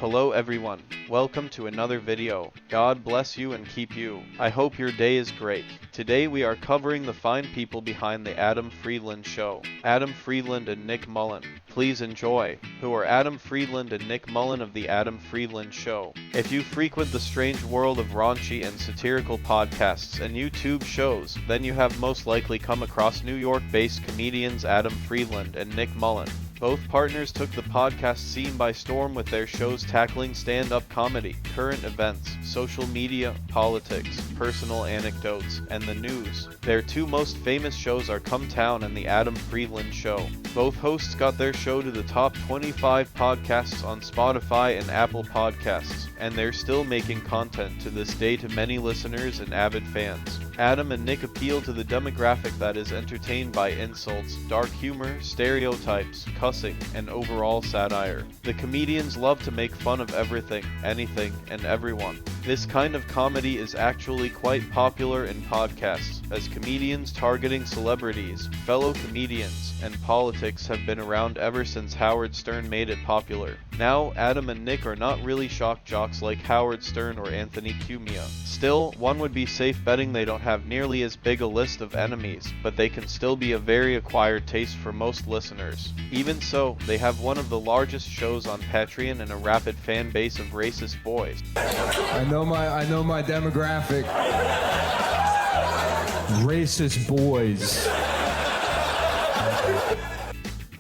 Hello everyone, welcome to another video. God bless you and keep you. I hope your day is great. Today we are covering the fine people behind the Adam Friedland Show. Adam Friedland and Nick Mullen. Please enjoy. Who are Adam Friedland and Nick Mullen of the Adam Friedland Show? If you frequent the strange world of raunchy and satirical podcasts and YouTube shows, then you have most likely come across New York-based comedians Adam Friedland and Nick Mullen. Both partners took the podcast scene by storm with their shows tackling stand-up comedy, current events, social media, politics, personal anecdotes, and the news. Their two most famous shows are Come Town and The Adam Friedland Show. Both hosts got their show to the top 25 podcasts on Spotify and Apple Podcasts, and they're still making content to this day to many listeners and avid fans. Adam and Nick appeal to the demographic that is entertained by insults, dark humor, stereotypes, cussing, and overall satire. The comedians love to make fun of everything, anything, and everyone. This kind of comedy is actually quite popular in podcasts, as comedians targeting celebrities, fellow comedians, and politics have been around ever since Howard Stern made it popular. Now, Adam and Nick are not really shock jocks like Howard Stern or Anthony Cumia. Still, one would be safe betting they don't have nearly as big a list of enemies, but they can still be a very acquired taste for most listeners. Even so, they have one of the largest shows on Patreon and a rabid fan base of racist boys. I know my demographic. Racist boys.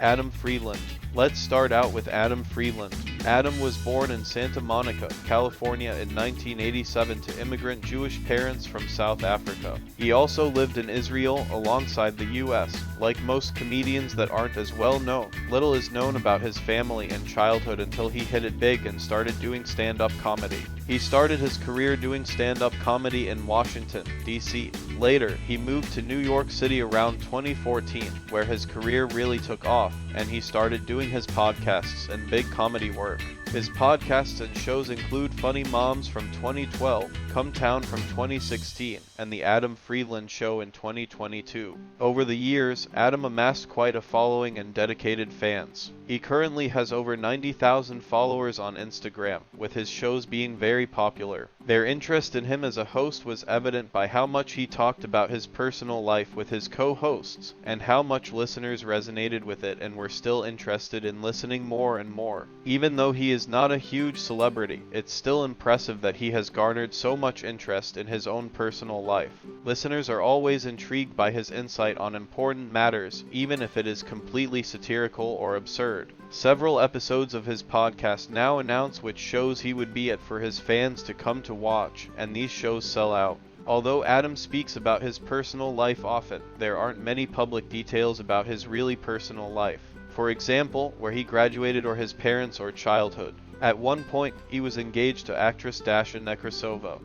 Adam Friedland. Let's start out with Adam Friedland. Adam was born in Santa Monica, California in 1987 to immigrant Jewish parents from South Africa. He also lived in Israel alongside the US. Like most comedians that aren't as well known, little is known about his family and childhood until he hit it big and started doing stand-up comedy. He started his career doing stand-up comedy in Washington, D.C. Later, he moved to New York City around 2014, where his career really took off, and he started doing his podcasts and big comedy work. His podcasts and shows include Funny Moms from 2012, Come Town from 2016, and The Adam Friedland Show in 2022. Over the years, Adam amassed quite a following and dedicated fans. He currently has over 90,000 followers on Instagram, with his shows being very popular. Their interest in him as a host was evident by how much he talked about his personal life with his co-hosts, and how much listeners resonated with it and were still interested in listening more and more. Even though he is not a huge celebrity, it's still impressive that he has garnered so much interest in his own personal life. Listeners are always intrigued by his insight on important matters, even if it is completely satirical or absurd. Several episodes of his podcast now announce which shows he would be at for his fans to come to watch, and these shows sell out. Although Adam speaks about his personal life often, there aren't many public details about his really personal life. For example, where he graduated or his parents or childhood. At one point, he was engaged to actress Dasha Nekrasova.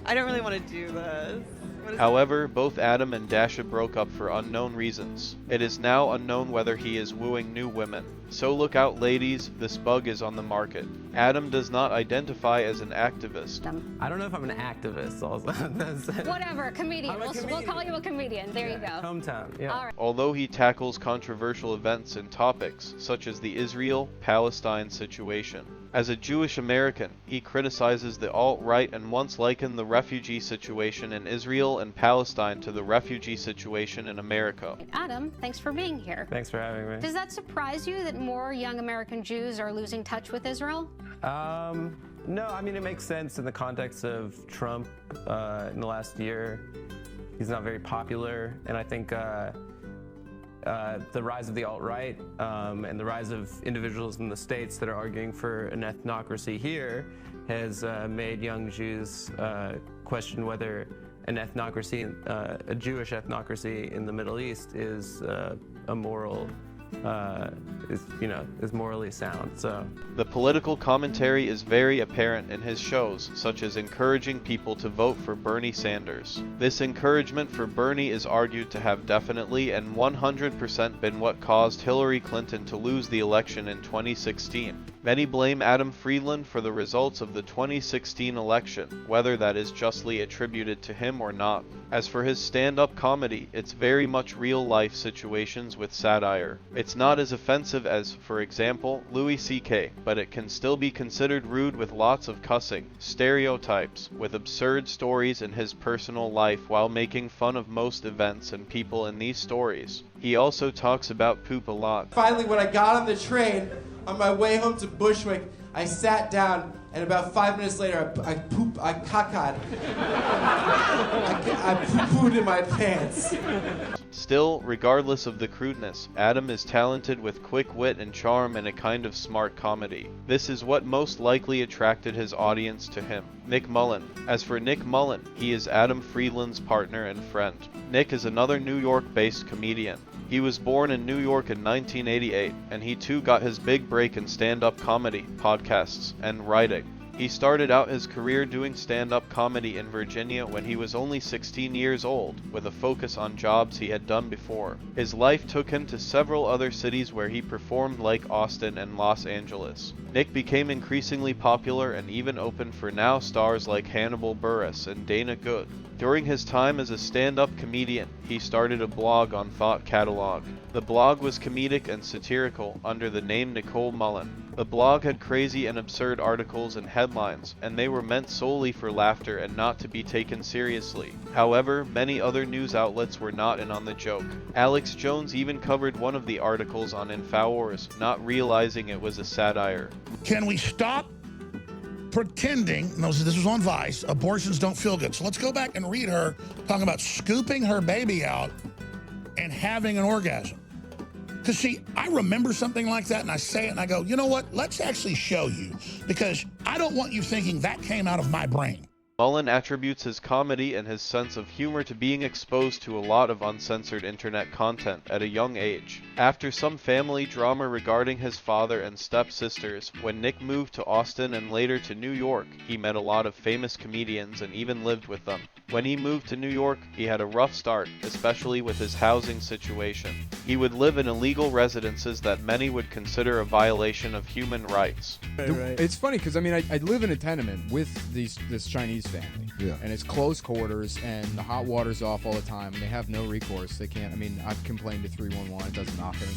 I don't really want to do this. However, both Adam and Dasha broke up for unknown reasons. It is now unknown whether he is wooing new women. So look out ladies, this bug is on the market. Adam does not identify as an activist. I don't know if I'm an activist also. Whatever, comedian. We'll call you a comedian. There you go. Hometown, yeah. All right. Although he tackles controversial events and topics, such as the Israel-Palestine situation. As a Jewish American, he criticizes the alt-right and once likened the refugee situation in Israel and Palestine to the refugee situation in America. Adam, thanks for being here. Thanks for having me. Does that surprise you that more young American Jews are losing touch with Israel? No, I mean, it makes sense in the context of Trump in the last year. He's not very popular, and I think the rise of the alt-right and the rise of individuals in the States that are arguing for an ethnocracy here has made young Jews question whether an ethnocracy, a Jewish ethnocracy in the Middle East is a moral, is morally sound. So the political commentary is very apparent in his shows, such as encouraging people to vote for Bernie Sanders. This encouragement for Bernie is argued to have definitely and 100% been what caused Hillary Clinton to lose the election in 2016. Many blame Adam Friedland for the results of the 2016 election, whether that is justly attributed to him or not. As for his stand-up comedy, it's very much real-life situations with satire. It's not as offensive as, for example, Louis C.K., but it can still be considered rude with lots of cussing, stereotypes, with absurd stories in his personal life while making fun of most events and people in these stories. He also talks about poop a lot. Finally, when I got on the train, on my way home to Bushwick, I sat down, and about 5 minutes later, I cacaed. I poo-pooed in my pants. Still, regardless of the crudeness, Adam is talented with quick wit and charm and a kind of smart comedy. This is what most likely attracted his audience to him. Nick Mullen. As for Nick Mullen, he is Adam Friedland's partner and friend. Nick is another New York-based comedian. He was born in New York in 1988, and he too got his big break in stand-up comedy, podcasts, and writing. He started out his career doing stand-up comedy in Virginia when he was only 16 years old, with a focus on jobs he had done before. His life took him to several other cities where he performed, like Austin and Los Angeles. Nick became increasingly popular and even opened for now stars like Hannibal Buress and Dana Good. During his time as a stand-up comedian, he started a blog on Thought Catalog. The blog was comedic and satirical under the name Nicole Mullen. The blog had crazy and absurd articles and headlines, and they were meant solely for laughter and not to be taken seriously. However, many other news outlets were not in on the joke. Alex Jones even covered one of the articles on InfoWars, not realizing it was a satire. Can we stop pretending, no, this was on Vice, abortions don't feel good. So let's go back and read her talking about scooping her baby out and having an orgasm. Because see, I remember something like that and I say it and I go, you know what, let's actually show you, because I don't want you thinking that came out of my brain. Mullen attributes his comedy and his sense of humor to being exposed to a lot of uncensored internet content at a young age. After some family drama regarding his father and stepsisters, when Nick moved to Austin and later to New York, he met a lot of famous comedians and even lived with them. When he moved to New York, he had a rough start, especially with his housing situation. He would live in illegal residences that many would consider a violation of human rights. It's funny because I mean I live in a tenement with this Chinese family, and it's close quarters, and the hot water's off all the time, and they have no recourse. They can't. I mean, I've complained to 311, it does nothing,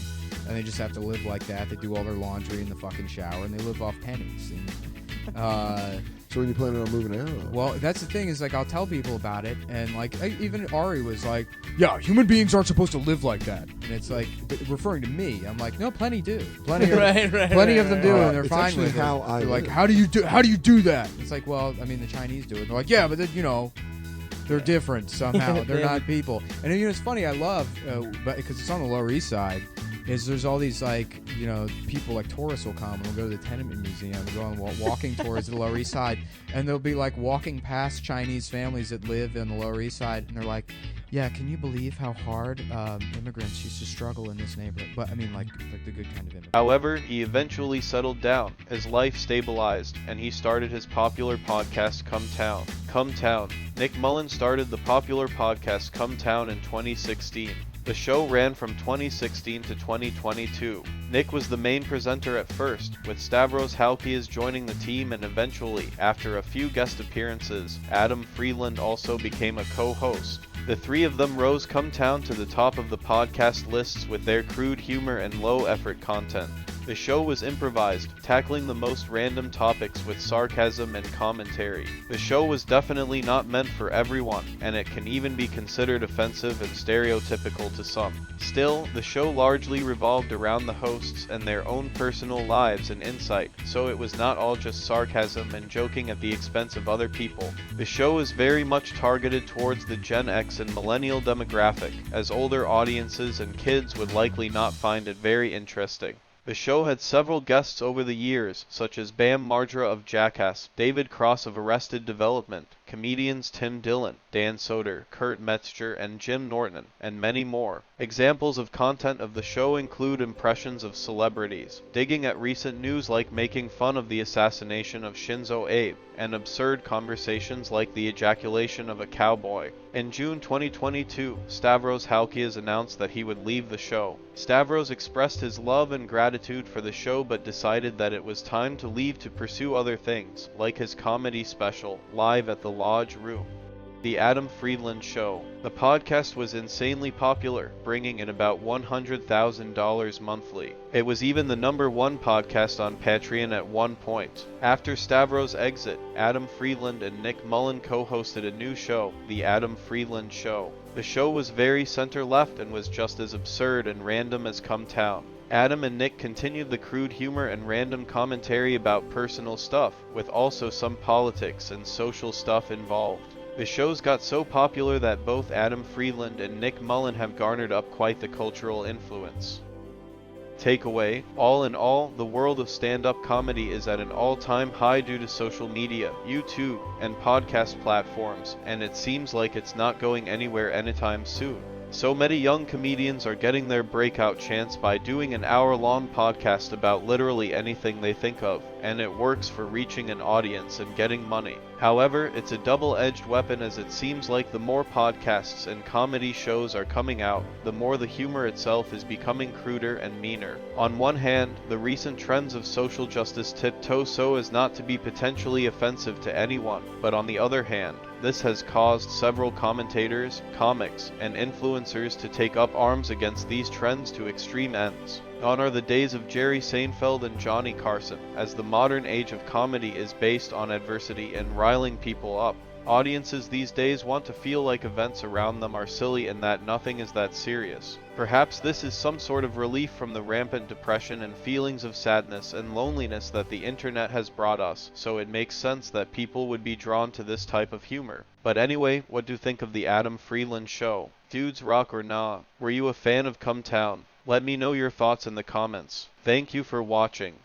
and they just have to live like that. They do all their laundry in the fucking shower, and they live off pennies. And, so when you planning on moving out? well, that's the thing is, like, I'll tell people about it, and like even Ari was like, "Yeah, human beings aren't supposed to live like that," and it's like referring to me. I'm like, "No, plenty do. Plenty of them do, and they're It's fine actually with how it." I They're like, live. "How do you do that?" It's like, well, I mean, the Chinese do it. They're like, "Yeah, but then, you know, they're different somehow. They're not people." And you know, it's funny. I love, but because it's on the Lower East Side. Is there's all these, like, you know, people like tourists will come and we'll go to the Tenement Museum and go on walking tours of the Lower East Side, and they'll be like walking past Chinese families that live in the Lower East Side, and they're like, "Yeah, can you believe how hard immigrants used to struggle in this neighborhood?" But I mean, like the good kind of immigrants. However, he eventually settled down, his life stabilized, and he started his popular podcast Come Town. Come Town. Nick Mullen started the popular podcast Come Town in 2016. The show ran from 2016 to 2022. Nick was the main presenter at first, with Stavros Halkias joining the team, and eventually, after a few guest appearances, Adam Friedland also became a co-host. The three of them rose Come Town to the top of the podcast lists with their crude humor and low-effort content. The show was improvised, tackling the most random topics with sarcasm and commentary. The show was definitely not meant for everyone, and it can even be considered offensive and stereotypical to some. Still, the show largely revolved around the hosts and their own personal lives and insight, so it was not all just sarcasm and joking at the expense of other people. The show is very much targeted towards the Gen X and Millennial demographic, as older audiences and kids would likely not find it very interesting. The show had several guests over the years, such as Bam Margera of Jackass, David Cross of Arrested Development, comedians Tim Dillon, Dan Soder, Kurt Metzger, and Jim Norton, and many more. Examples of content of the show include impressions of celebrities, digging at recent news like making fun of the assassination of Shinzo Abe, and absurd conversations like the ejaculation of a cowboy. In June 2022, Stavros Halkias announced that he would leave the show. Stavros expressed his love and gratitude for the show but decided that it was time to leave to pursue other things, like his comedy special, Live at the Lodge Room. The Adam Friedland Show. The podcast was insanely popular, bringing in about $100,000 monthly. It was even the #1 podcast on Patreon at one point. After Stavros' exit, Adam Friedland and Nick Mullen co-hosted a new show, The Adam Friedland Show. The show was very center-left and was just as absurd and random as Come Town. Adam and Nick continued the crude humor and random commentary about personal stuff, with also some politics and social stuff involved. The shows got so popular that both Adam Friedland and Nick Mullen have garnered up quite the cultural influence. Takeaway: all in all, the world of stand-up comedy is at an all-time high due to social media, YouTube, and podcast platforms, and it seems like it's not going anywhere anytime soon. So many young comedians are getting their breakout chance by doing an hour-long podcast about literally anything they think of, and it works for reaching an audience and getting money. However, it's a double-edged weapon as it seems like the more podcasts and comedy shows are coming out, the more the humor itself is becoming cruder and meaner. On one hand, the recent trends of social justice tiptoe so as not to be potentially offensive to anyone, but on the other hand, this has caused several commentators, comics, and influencers to take up arms against these trends to extreme ends. Gone are the days of Jerry Seinfeld and Johnny Carson, as the modern age of comedy is based on adversity and riling people up. Audiences these days want to feel like events around them are silly and that nothing is that serious. Perhaps this is some sort of relief from the rampant depression and feelings of sadness and loneliness that the internet has brought us, so it makes sense that people would be drawn to this type of humor. But anyway, what do you think of the Adam Friedland Show? Dudes rock or nah? Were you a fan of Come Town? Let me know your thoughts in the comments. Thank you for watching.